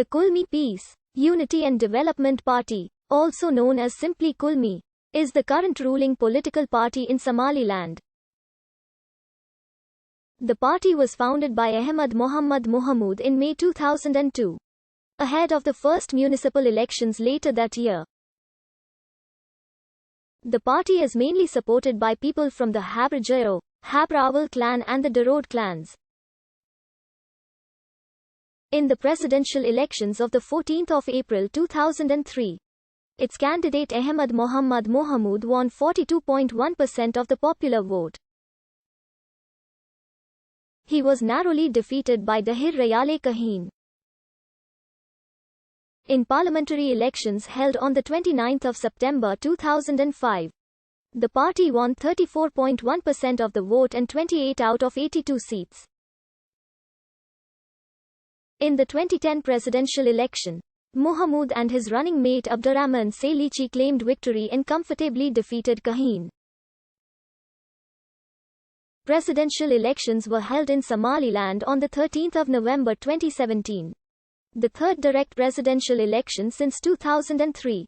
The Kulmiye Peace, Unity and Development Party, also known as simply Kulmiye, is the current ruling political party in Somaliland. The party was founded by Ahmed Mohamed Mohamud in May 2002, ahead of the first municipal elections later that year. The party is mainly supported by people from the Habrajero, Habrawal clan and the Darod clans. In the presidential elections of the 14th of April 2003, its candidate Ahmed Mohamed Mohamud won 42.1% of the popular vote. He was narrowly defeated by Dahir Rayale Kaheen. In parliamentary elections held on the 29th of September 2005, the party won 34.1% of the vote and 28 out of 82 seats. In the 2010 presidential election, Mohamud and his running mate Abdurrahman Salichi claimed victory and comfortably defeated Kaheen. Presidential elections were held in Somaliland on the 13th of November 2017. The third direct presidential election since 2003.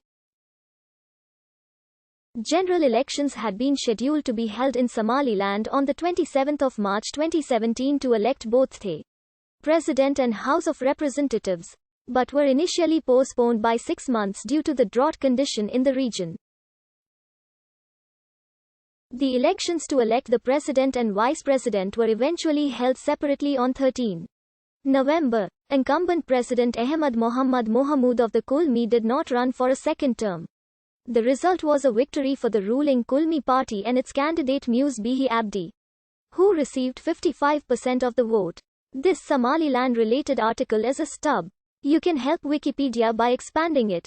General elections had been scheduled to be held in Somaliland on the 27th of March 2017 to elect both the President and House of Representatives, but were initially postponed by 6 months due to the drought condition in the region. The elections to elect the President and Vice President were eventually held separately on 13 November. Incumbent President Ahmed Mohamed Mohamud of the Kulmiye did not run for a second term. The result was a victory for the ruling Kulmiye party and its candidate Muse Bihi Abdi, who received 55% of the vote. This Somaliland-related article is a stub. You can help Wikipedia by expanding it.